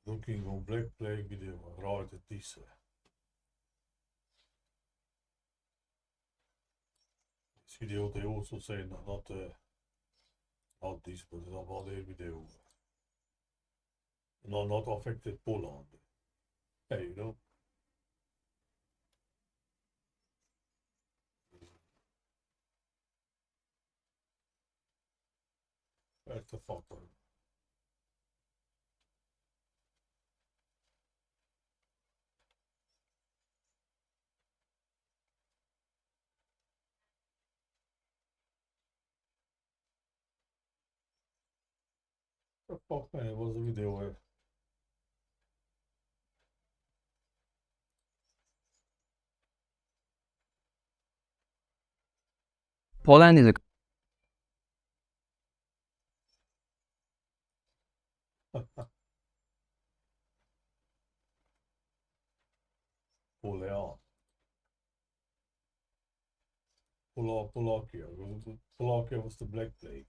Looking on Black Plague video, right at this. This video they also say not this, but about their video. No, not affected Poland. Hey, you know. What the fuck, man? The fuck, man? It was a video where Poland is a Poland. Polakia. Polakia was the Black Plague.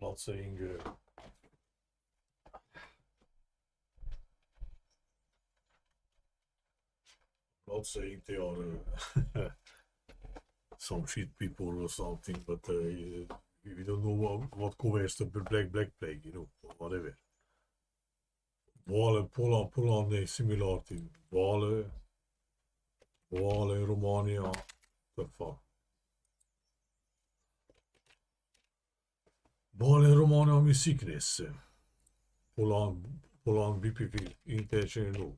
I'm not saying. Not saying they are some shit people or something, but we don't know what covers the Black Plague, you know, whatever. Poland is similar to Walen in Romania. The fuck. Walen in Romania means sickness. Poland BPP, intention,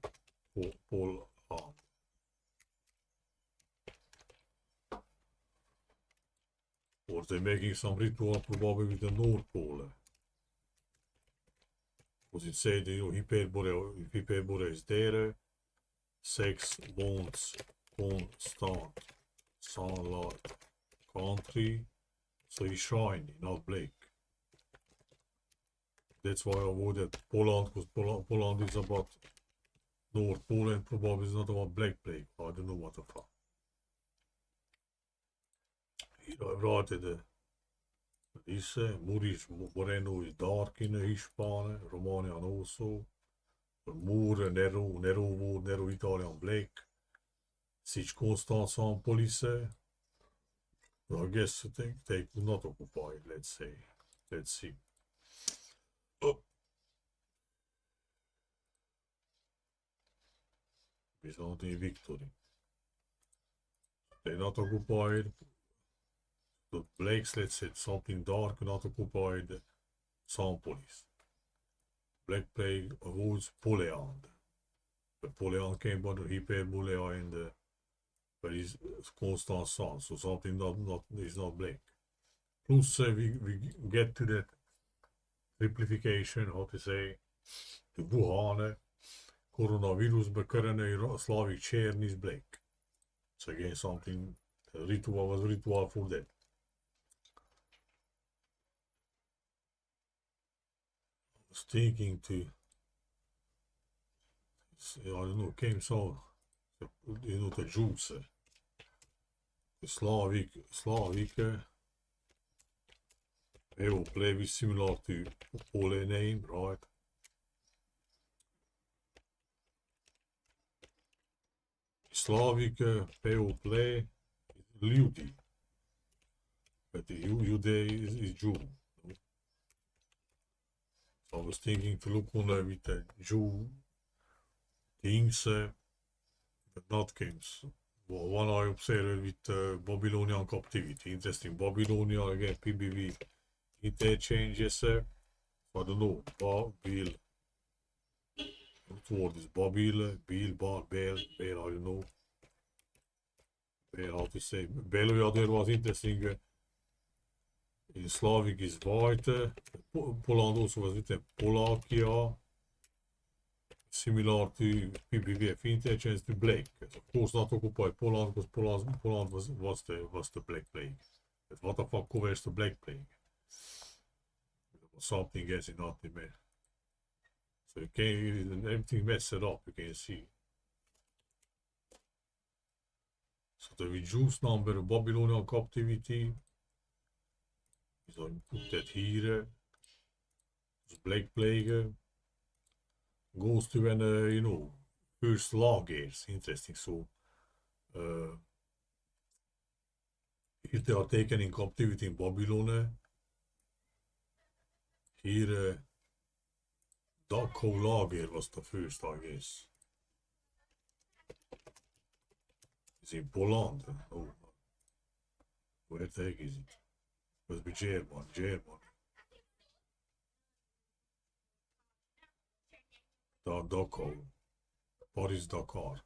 Poland. Or they're making some ritual probably with the North Pole. Because it said, you know, hyperbole is there. Sex, bonds, constant, sunlight, country. So he's shiny, not black. That's why I avoided Poland, because Poland is about North Pole and probably is not about Black Plague. I don't know what the fuck. Here I wrote this Moorish Moreno is dark in Hispane, Romanian also. Moor, Nero Italian black. Siege constant some police. I guess they could not occupy, let's say. Let's see. Oh. Byzantine victory. They not occupied. The blacks, let's say something dark, not occupied. Some police. Black Plague avoids Poland. But Poland came by the hyperbole in the but it's constant sun, so something is not black. Plus we get to that simplification, how to say, the Wuhan coronavirus becurrent Slavic chain is black. So again something ritual for that. I was thinking to I don't know, came so you know the Jews, the Slavic they will play with similar to Pole name, right? Slavic play ljudi, but the jude is Jew. So I was thinking to look on with the Jew things, but not games. Well, one I observed with Babylonian captivity. Interesting. Babylonia again, PBV interchanges. I don't know. Babil. What word is Babil? Bel, I don't know. How to say. Belvedere was interesting. In Slavic is white. Poland also was with Polakia. Similar to PBVF interchange to black. Of course not occupied Poland because Poland was the Black Plague. But what the fuck covers the Black Plague? Something else in nothing man. So you can everything messed up, you can see. So the reduced number of Babylonian captivity. So I put that here. Black Plague. goes to when, first lawgives. Interesting. So, if they are taken in captivity in Babylon, here, Dachau lager was the first, I guess. It's in Poland. Oh, where the heck is it? Must be German. Dachau. Paris, Dakar.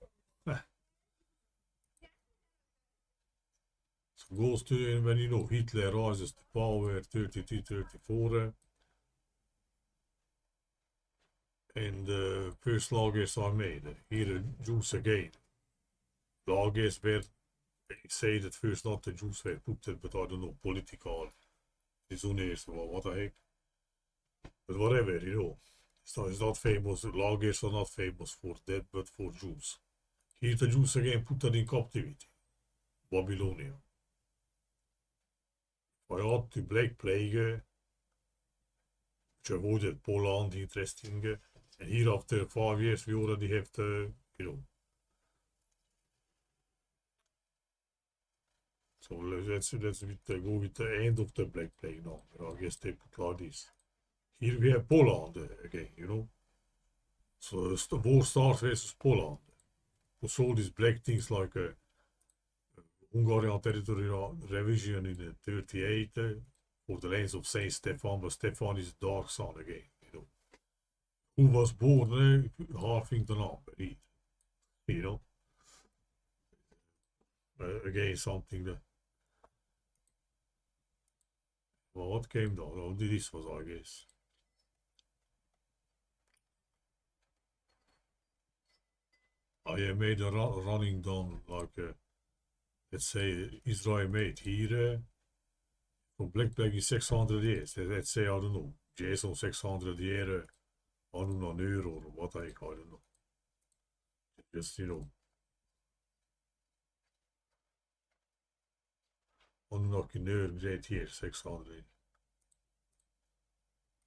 So goes to when Hitler rises to power 33, 34. And the first lagers are made. Here, Jews again. Lagers were, say that first not the Jews were put it, but I don't know, political reasons or what the heck. But whatever, it's not famous. Lagers are not famous for that, but for Jews. Here the Jews again put it in captivity. Babylonia. I had the Black Plague, which avoided Poland, interesting. And here after 5 years we already have the, So let's go with the end of the Black Plague now. I guess they put like this. Here we have Poland again, So the war starts versus Poland. Also all these black things like Hungarian territorial revision in the 38 for the lands of Saint Stefan, but Stefan is dark son again. Who was born halving the number here, again something that. Well, what came down? Oh, this was, I guess. I made a running down like, let's say, Israel made here from Black Plague is 600 years. Let's say, I don't know, Jason 600 years, I don't know, euro or what I don't know. Just, on knock in euro, right here, 600.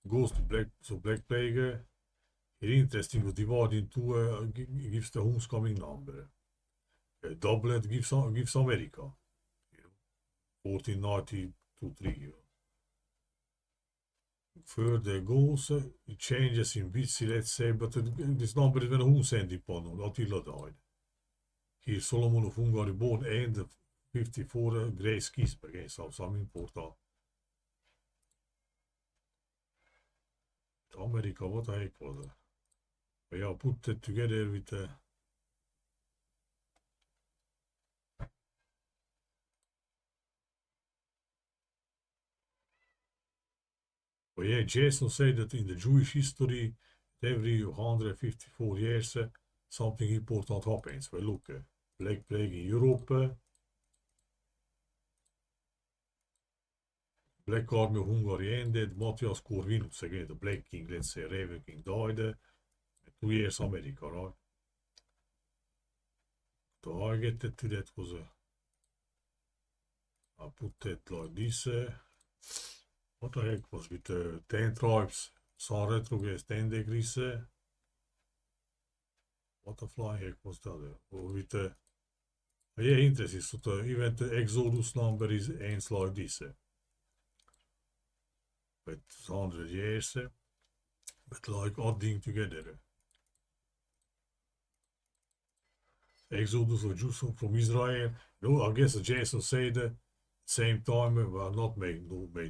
Goes to Black Plague. Interesting was divided into gives the homecoming number. Doublet gives America. 1492-3. Further goes, it changes in bits, let's say, but this number is when who sent it on Attila died. Here Solomon of Hungary born and 54 Grace Kisp again, so some important. America, what the heck was it? But yeah, put it together with but yeah, Jason said that in the Jewish history, every 154 years, something important happens. Well, look, Black Plague in Europe, Black Army of Hungary ended, Matthias Corvinus, again, the Black King, let's say, Raven King died, 2 years America, right? So I get that to that was I put that like this. What the heck was with 10 tribes, Sun retrograde 10 degrees. What the flying heck was that? With yeah, interesting. So the event Exodus number is ends like this. With 100 years, but like adding together. Exodus of Jews from Israel. No, I guess Jason said same time, but not made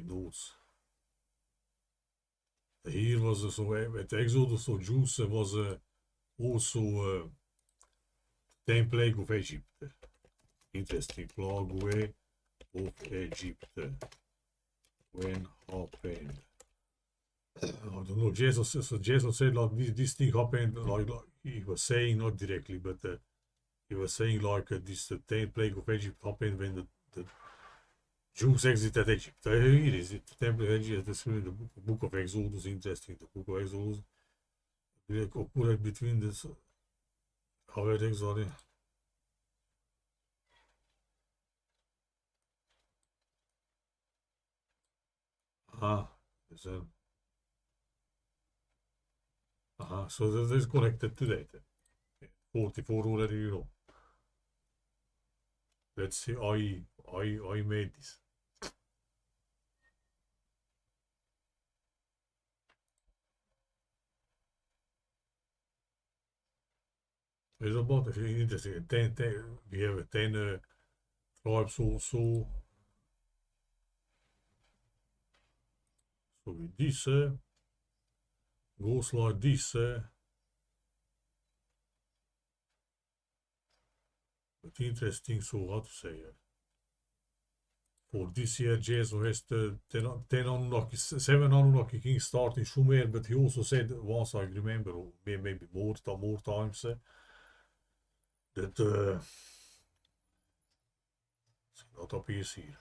notes. Here was so at Exodus of Jews was also 10 plague of Egypt. Interesting plague of Egypt. When happened? I don't know. Jason said like this thing happened like he was saying not directly, but he was saying like this 10 plague of Egypt happened when the Jews exited Egypt. Here is it. The temple of Egypt is in the book of Exodus. Interesting. The book of Exodus. They occurred between this. How it exiled. Ah, is that? So this is connected to that. 44 already, you know. Let's see, I made this. It's about interesting. 10, we have 10 tribes also. So with this goes like this. But interesting, so how to say for this year, Jesus has the 10 Anunnaki, 7 Anunnaki kings starting Sumer, but he also said once I remember, or maybe more times, that not appears here.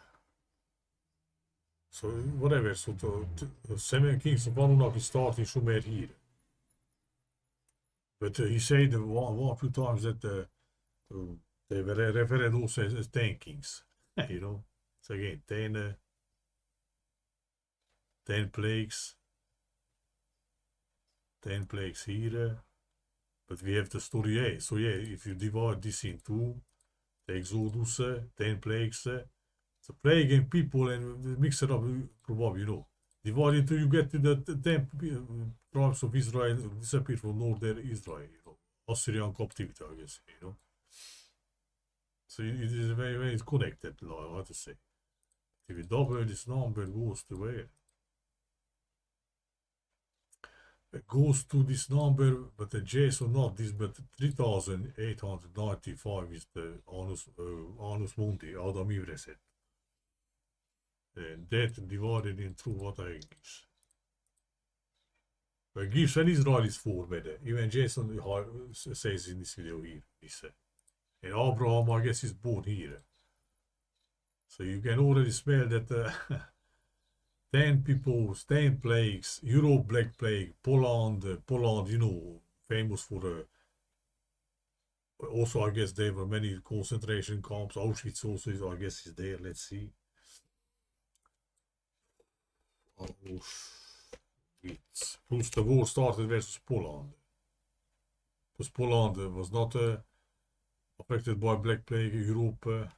So whatever, so the 7 kings of Anunnaki start in Sumer here. But he said one few times that they were referred also as 10 kings. You know, so again, 10 plagues, 10 plagues here. But we have the story A. So yeah, if you divide this in two, the Exodus, 10 plagues, the plague and people and mix it up, probably, you know. Divide into you get to the 10 tribes of Israel disappear from northern Israel, you know. Assyrian captivity, I guess, you know. So it is very, very connected, like, how to say. If you double this number, it goes to where? It goes to this number, but the JSON not this, but 3895 is the Anus Mundi, Adam Ivreset. And that divided into what I gives. But gives an Israelis for better. Even Jason says in this video here. And Abraham, I guess, is born here. So you can already smell that 10 peoples, 10 plagues, Europe Black Plague, Poland, you know, famous for also, I guess there were many concentration camps. Auschwitz also, I guess, is there. Let's see. Auschwitz. Plus the war started versus Poland. Because Poland was not affected by Black Plague. Europe,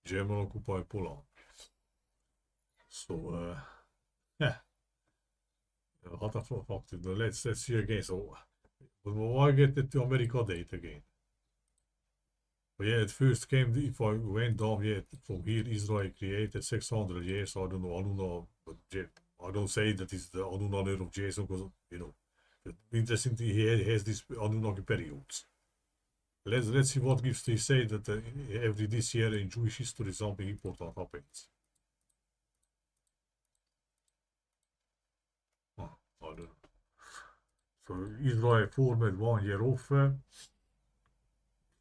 German occupied Poland. So, yeah. What a fuck. Let's see again. So, but why get it to America date again? But yeah, it first came, if I went down, yeah, from here, Israel created 600 years, I don't know, but I don't say that it's the Anunnaki of Jason, because, you know, but interestingly, he has these Anunnaki periods. Let's see what gives they say that every this year in Jewish history something important happens. I don't know. So Israel formed 1 year off.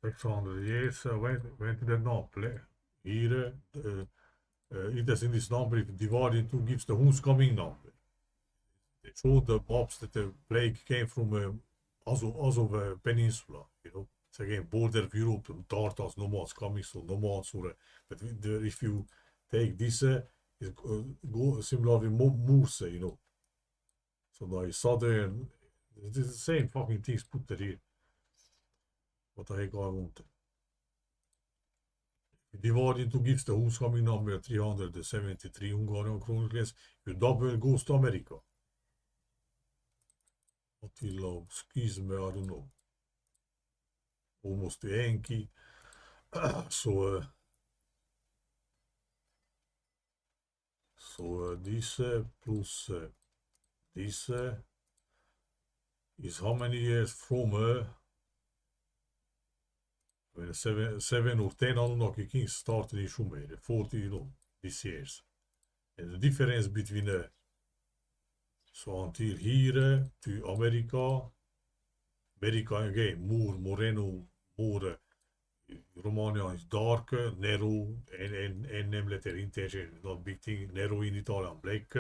600 years went to the number. Here, it is in this number, if divided into gives the homecoming number. They showed the maps that the plague came from Azov Peninsula, you know. It's again border of Europe, Tartars, nomads coming, so nomads, but if you take this, go similar with Moose, you know. So the southern, it is the same fucking things put there here. What the heck I want. Divide into gives the homecoming number 373 Hungarian chronicles. You double goes to America. Attila, schism, I don't know. Almost the Yankee. So this plus this is how many years from when 7 or 10 Anunnaki kings started in Sumer, 40, you know, these years. And the difference between so until here to America again, more Moreno, more Romania is darker, Nero, and name letter integer, not big thing, Nero in Italian, black.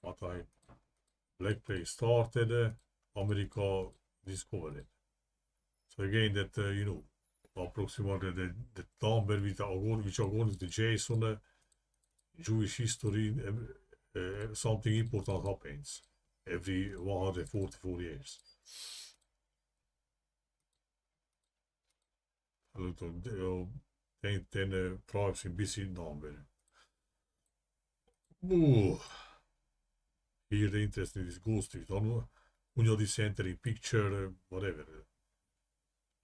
What I Black Plague started, America discovered it. So again, that you know, approximately the number which are going to JSON, Jewish history, something important happens every 144 years. Ten tribes in BC number. Here the interesting is ghost. When you entering picture, whatever.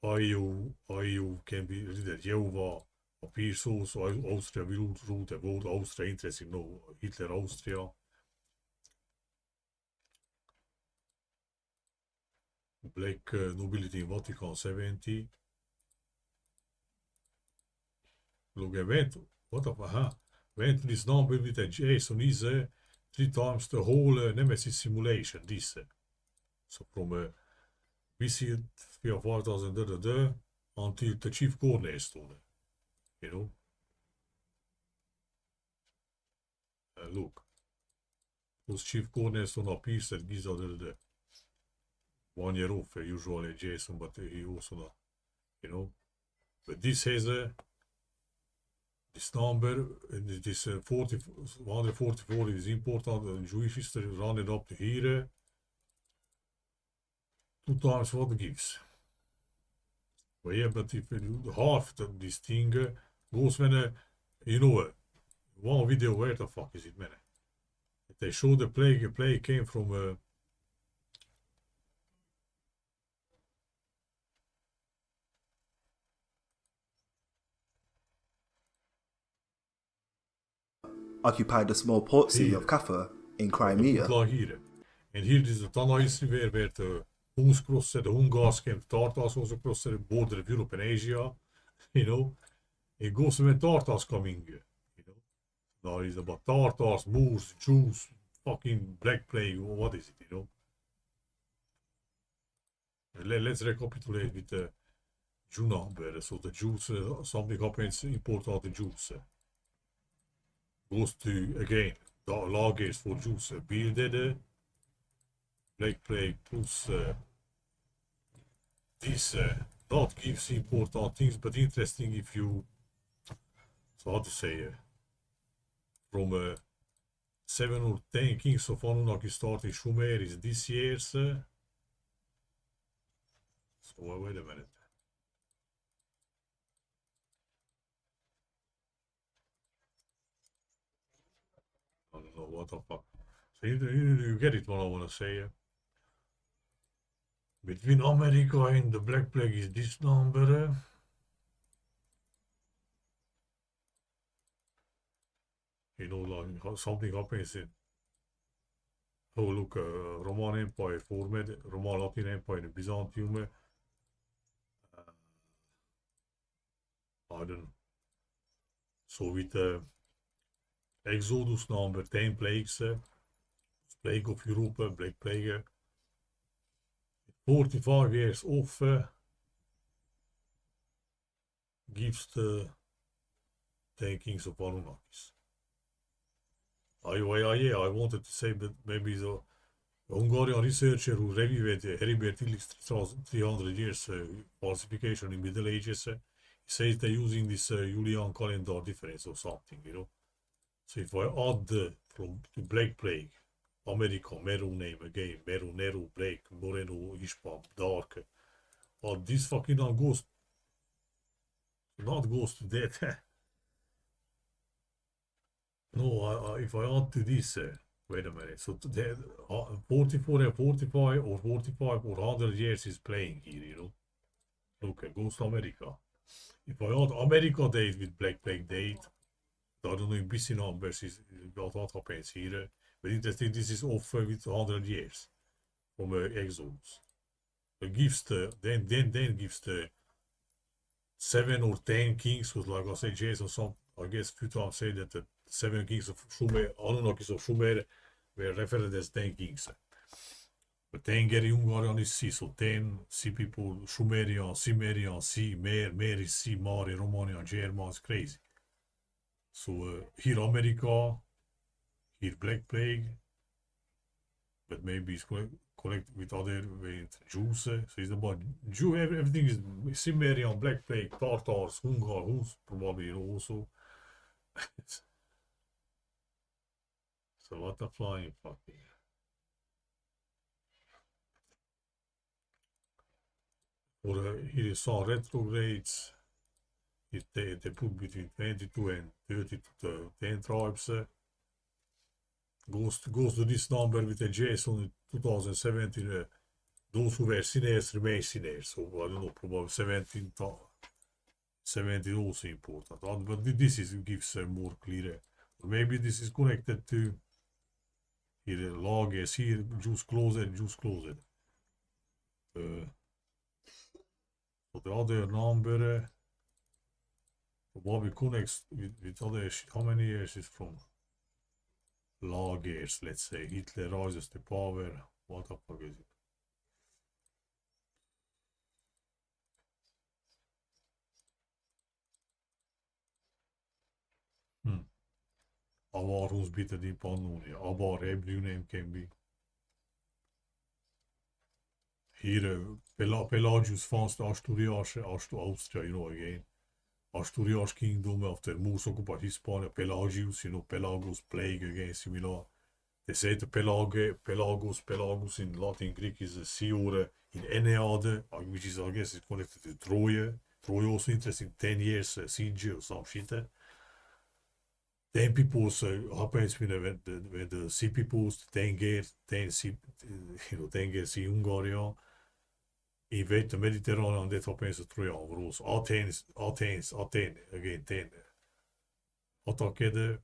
IU can be read Jehovah appears also. Austria will rule the world. Austria interesting. No, Hitler, Austria. Black nobility in Vatican 70. Look, I went. What the went to this number with a JSON is 3 times the whole Nemesis simulation. This. So from BC 4000 until the chief cornerstone. You know. Look. Those chief cornerstone appears that gives the 1 year off usually JSON, but he also not. You know. But this has this number, this 144 is important in Jewish history, running up to here. 2 times what gives. But yeah, but if you do half this thing goes when, you know, one video, where the fuck is it, man? They show the plague came from occupied the small port city of Kaffa in Crimea. Here. And here is the tunnel history where the Huns crossed, the Hungars came, the Tartars also crossed the border of Europe and Asia, you know. It goes when Tartars coming, you know. Now it's about Tartars, Moors, Jews, fucking Black Plague, what is it, you know. Let's recapitulate with the Jew number. So the Jews, something happens important to Jews. Goes to, again, the lagers for Jews builded, Black Plague plus this not gives important things, but interesting if you, so how to say, from 7 or 10 kings of Anunnaki starting Sumer is this year's. So wait a minute. I don't know what the fuck. So you get it what I want to say. Between America and the Black Plague is this number. You know, like something happens in. Oh, look, Roman Empire formed, Roman Latin Empire and Byzantium. I don't know. So with Exodus number 10 plagues, Plague of Europe, Black Plague. 45 years off gives the 10 kings of Anunnakis. I wanted to say that maybe the Hungarian researcher who reviewed Heribert Illich's 300 years falsification in Middle Ages, he says they're using this Julian calendar difference or something, you know. So if I add from the Black Plague, America, Meru name again, Meru, Neru, Black, Moreno, Ishpam, Dark, add this fucking not goes to that. No, if I add to this, wait a minute, so 44 and 45 or 45 or 100 years is playing here, you know. Look, it goes to America. If I add America date with Black Plague date, I don't know if BC numbers is what happens here, but interesting, this is off with 100 years from Exodus. It gives the, then gives the 7 or 10 kings, because like I said, Jason, some, I guess few times say that the 7 kings of Sumer, Anunnakis of Sumer, were referred as 10 kings. But 10 Hungarian is C, so 10 C people, Sumerian, Cimmerian, C, Mer is C, Mari, Romanian, German, it's crazy. So here America, here Black Plague, but maybe it's connect with other with Jews. So it's about Jew. Everything is Cimmerian, Black Plague, Tartars, Huns probably also. So what a flying fucking. Or here is some retrogrades. They put between 22 and 30 to 10 tribes. Goes to this number with a JSON in 2017. Those who were sinners remain sinners. So I don't know, probably 17 also important. But this gives more clear. Or maybe this is connected to here log is here, Jews closed. So the other number probably connects with other how many years is from log years, let's say Hitler rises to power. What the fuck is it? Avar who's bitter in Pannonia. Avar Hebrew name can be. Here Pelagius found Asturias, Austria, again. Asturias kingdom after Moors occupied Hispania, Pelagius, Pelagos plague again, similar. They say the Pelagos in Latin Greek is a sea or in Enneade, which is, I guess, is connected to Troy. Troy also interesting, 10 years siege or some shit. Then people happens when the sea peoples, Tenger sea Hungarian, invade the Mediterranean, that happens to Trojan rules. Athens, again, 10. Attacked.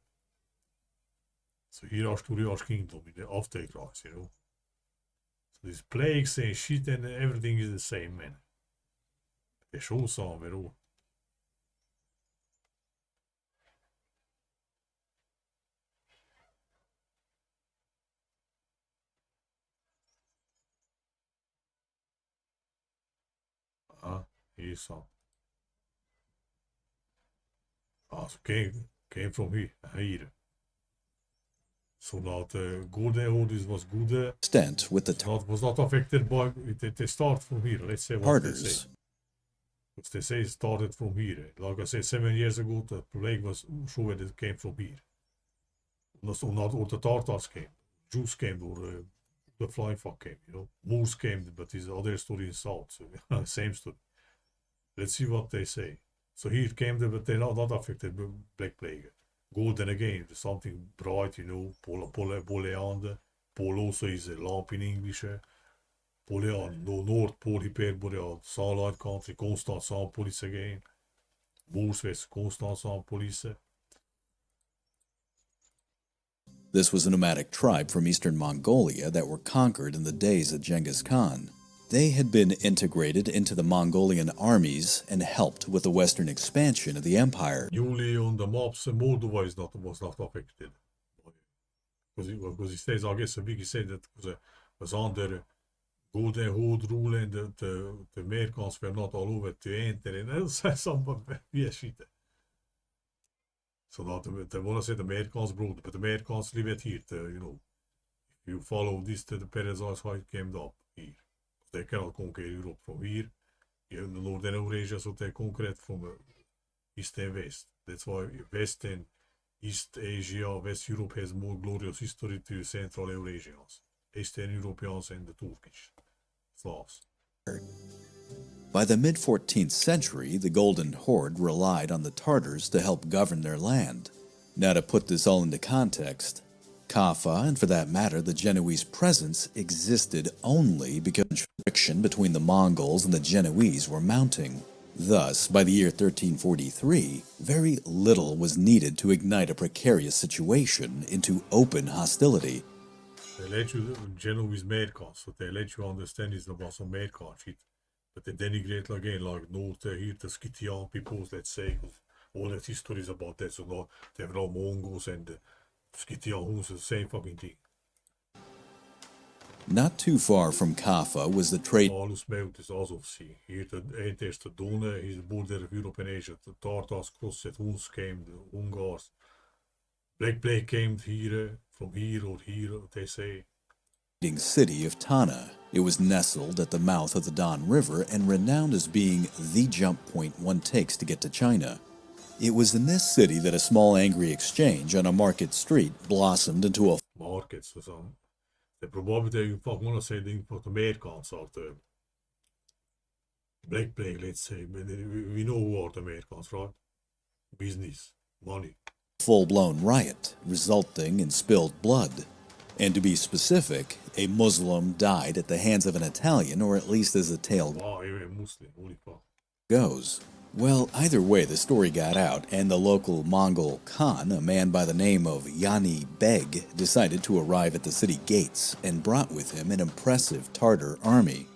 So here Asturias kingdom in the afterclass, So these plagues and shit and everything is the same, man. Det är så samer då. He's so came from here. So that good orders was good. Extent with the Was not affected by it. They start from here. Let's say what they say. Tartars. What they say started from here. Like I said, 7 years ago, the plague was sure that it came from here. Not all the Tartars came. Jews came, or the flying fuck came. Moors came, but it's other story in south. So same story. Let's see what they say. So here came, but they're not affected by Black Plague. Golden again, something bright, Poleander. Pole also is a lamp in English. Polean, no North Pole, Hyperboreal, Sunlight Country, Constant Sun Police again. Moors West, Constant Sun Police. This was a nomadic tribe from eastern Mongolia that were conquered in the days of Genghis Khan. They had been integrated into the Mongolian armies and helped with the western expansion of the empire. Newly on the maps, Moldova was not affected. Because he says, I guess, he said that was under good and old rule and the Americans were not all over to enter. And that's some weird shit. So that they want to say the Americans brought, but the Americans live it here. If you follow this, the parasites how it came up here. They cannot conquer Europe from here. You have the northern Eurasia, so they conquer it from east and west. That's why West and East Asia, West Europe has more glorious history to Central Eurasians, Eastern Europeans and the Turkish Slavs. By the mid-14th century, the Golden Horde relied on the Tartars to help govern their land. Now, to put this all into context, Kaffa, and for that matter the Genoese presence, existed only because friction between the Mongols and the Genoese were mounting. Thus, by the year 1343, very little was needed to ignite a precarious situation into open hostility. They let you Genoese Americans, so they let you understand it's about some American shit. But they denigrate again, like North here, the Scythian peoples, let's say, all that history is about that. So now they have no Mongols and the Scythian Huns, the same fucking thing. Not too far from Kaffa was the trade. Alles Melt is Azov Sea. Here the enters the Don, is the border of Europe and Asia. The Tartars crossed it, Huns came, the Hungars. Black Plague came here, from here or here, they say. city of Tana. It was nestled at the mouth of the Don River and renowned as being the jump point one takes to get to China. It was in this city that a small angry exchange on a market street blossomed into a Markets och så. Det probabilmente är ju folk många säger det är på Amerikansk art. Black plague, let's say, but we know what Americans, right? Business, money. full-blown riot, resulting in spilled blood. And to be specific, a Muslim died at the hands of an Italian, or at least as the tale Wow, you're a Muslim, holy fuck. goes. Well, either way, the story got out, and the local Mongol Khan, a man by the name of Yani Beg, decided to arrive at the city gates and brought with him an impressive Tartar army.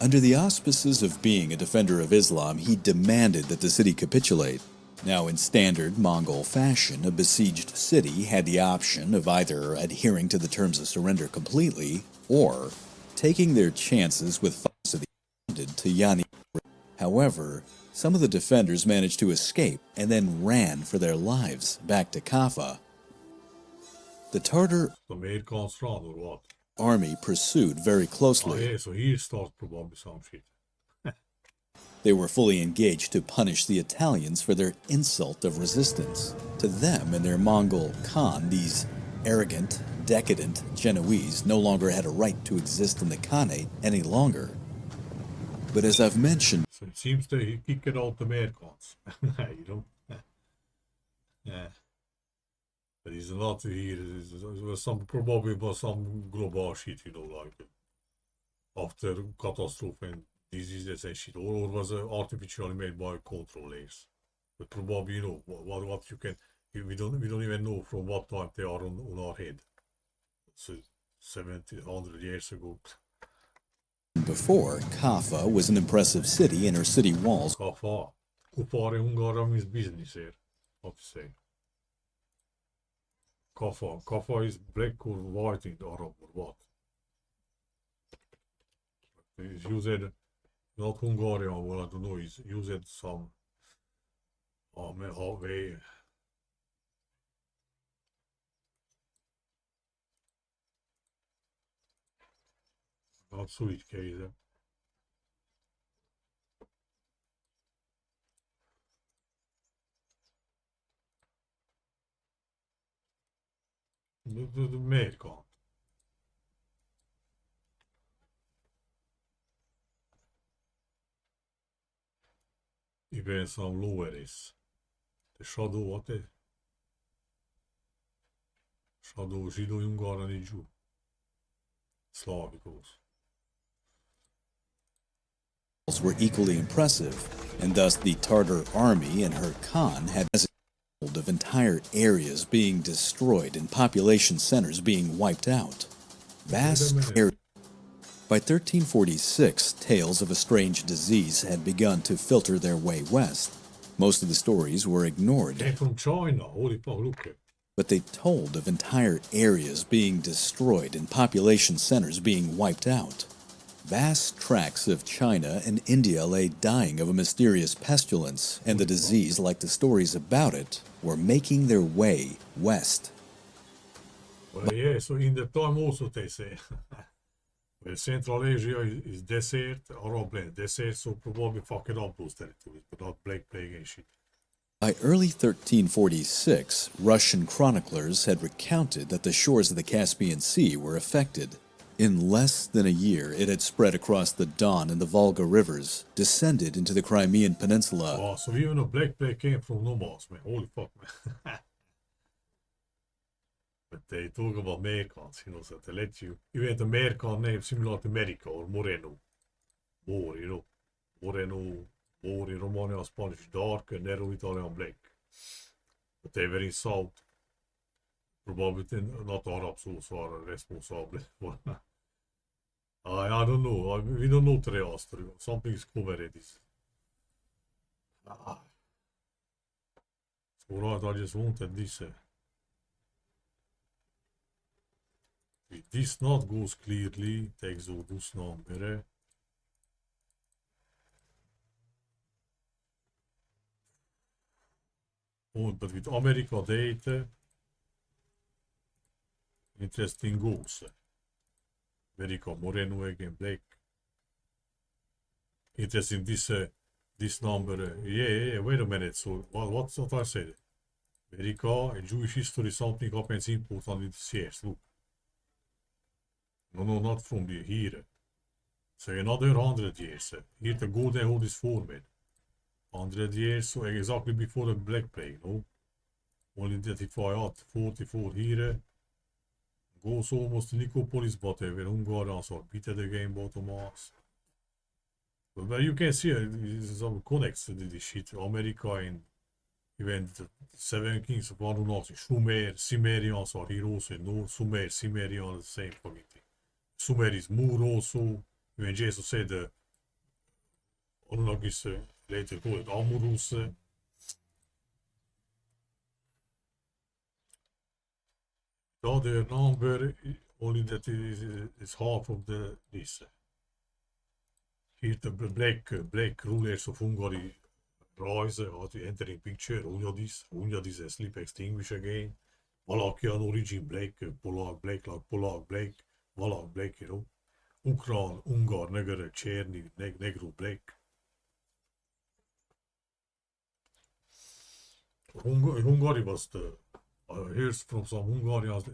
Under the auspices of being a defender of Islam, he demanded that the city capitulate. Now, in standard Mongol fashion, a besieged city had the option of either adhering to the terms of surrender completely or taking their chances with fighters of the wounded to Yani. However, some of the defenders managed to escape and then ran for their lives back to Kaffa. The Tartar Amerikansk run or what? army pursued very Oh closely. yeah, so here starts probably some shit. They were fully engaged to punish the Italians for their insult of resistance. To them and their Mongol Khan, these arrogant, decadent Genoese no longer had a right to exist in the Khanate any longer. But as I've mentioned, So it seems they kicked out the Americans. You know? Yeah. But it's not here. It was some probably was some global shit, you know, like after catastrophe and diseases and shit, or was artificially made by controllers. But probably, you know, what you can, we don't even know from what time they are on our head. So 100 years ago. before, Kaffa was an impressive city and her city walls Kafa. Kupare Hungara means business here. What to say? Kafa. Kafa is black or white in Arab or what? It's used not Hungarian, well, I don't know, it's used some way. Not sweet case. The Amerikan. Even some loweris. The shadow what the shadow Židovungaran i Jew. Slavicos. were equally impressive, and thus the Tartar army and her Khan had of entire areas being destroyed and population centers being wiped out. Vast areas. By 1346, tales of a strange disease had begun to filter their way west. Most of the stories were ignored, Came from China, holy fuck, look at. but they told of entire areas being destroyed and population centers being wiped out. Vast tracts of China and India lay dying of a mysterious pestilence, and the disease, like the stories about it, were making their way west. Well, yeah, so in the time also they say, well, Central Asia is desert, Arab land, desert, so probably fucking up those territories, but not black plague and shit. By early 1346, Russian chroniclers had recounted that the shores of the Caspian Sea were affected. In less than a year, it had spread across the Don and the Volga rivers, descended into the Crimean Peninsula. Oh, so even a black plague came from nomads, man, holy fuck, man. But they talk about Americans, you know, so they let you the American name similar to America or Moreno. More, you know. Moreno, more in Romania, Spanish dark, and Nero Italian black. But they were in South. Probably not Arabs also are responsible for. I don't know. We don't know the real story. Something is covered. This. So right, I just wanted this. If this not goes clearly, takes all this number. Oh, but with America data, interesting goes. America, Moreno again, Blake. Interesting, this number, yeah, wait a minute, so what's what I said? America, in Jewish history, something happens important in the years, look. No, not from the here. So another 100 years. Here the golden horde is formed. 100 years, so exactly before the Black Plague, no? Only 35, 44 here. Goes almost to Nicopolis, but when Hungarians are beaten again, bottom us. But you can see some connects to this shit. America and even the seven kings of Anunnaki, Sumer, Sumerians are here also, no? Sumer, Sumerian, the same fucking thing. Sumer is Moor also. When Jesus said the Anunnakis later called it Amurus. The other number, only that is half of this. Here the black rulers of Hungary rise, entering picture. Hunyadis and sleep extinguish again. Valakian origin black, Polak black, like Polak black, Valak black, you know. Ukran, Ungar, Neger, Cherny, Negro black. Hungary was the heard from some Hungarians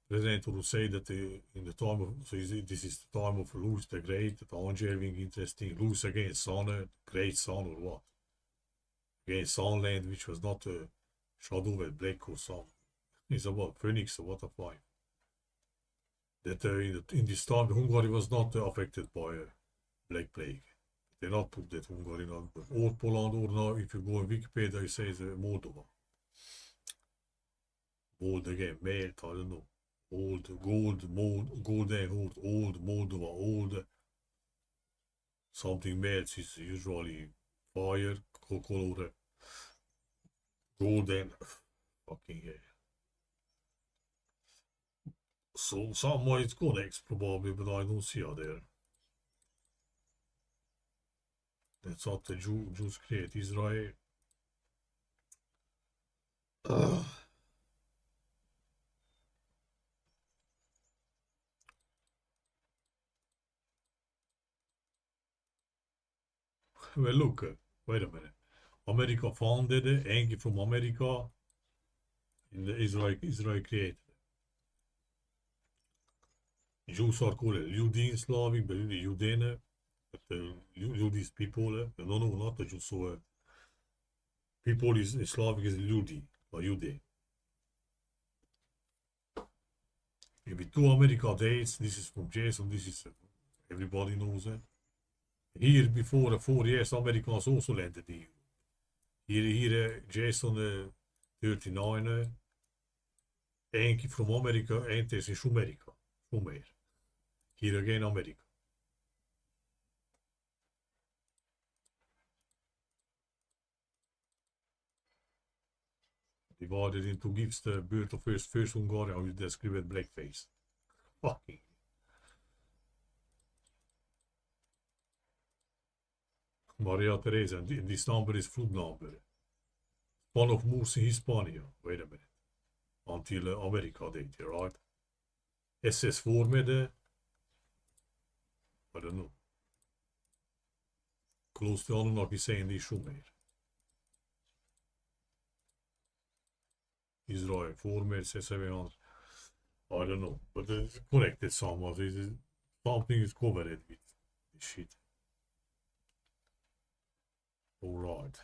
present who say that in the time of this is the time of Louis the Great, the Angelving interesting Louis against Son, great son or what? Against Sunland, which was not a shadow with black or some. It's about Phoenix or what a five. That in this time Hungary was not affected by Black Plague. They not put that Hungary on old Poland or now if you go on Wikipedia it says Moldova. Old again, melt, I don't know. Old, golden horde, old Moldova, old. Something melts is usually fire, color, golden, fucking hell. So somewhere it's connects probably, but I don't see it there. That's what the Jews create Israel. Well, look, wait a minute. America founded it, Yankee from America, in the Israel created it. Jews are called ljudi in Slavic, but the Judene, but the ljudi is people, no, not the Jews, so people is in Slavic is ljudi, or jude. Maybe two America dates, this is from Jason, this is, everybody knows it. Here before 4 years, Americans also landed in Here, Jason 39, Yankee from America enters in Shumerica. Shumer. Here again, America. Divided into gifts the birth of first Hungarian with the scribed blackface. Fucking. Maria Teresa, and this number is flood number. Span of moves in Hispania. Wait a minute. Until America date, right? SS formed, I don't know. Close to Anunnaki saying this Shumer. Israel formed, 700. I don't know, but it's connected somewhat. Something is covered with this shit. Alright.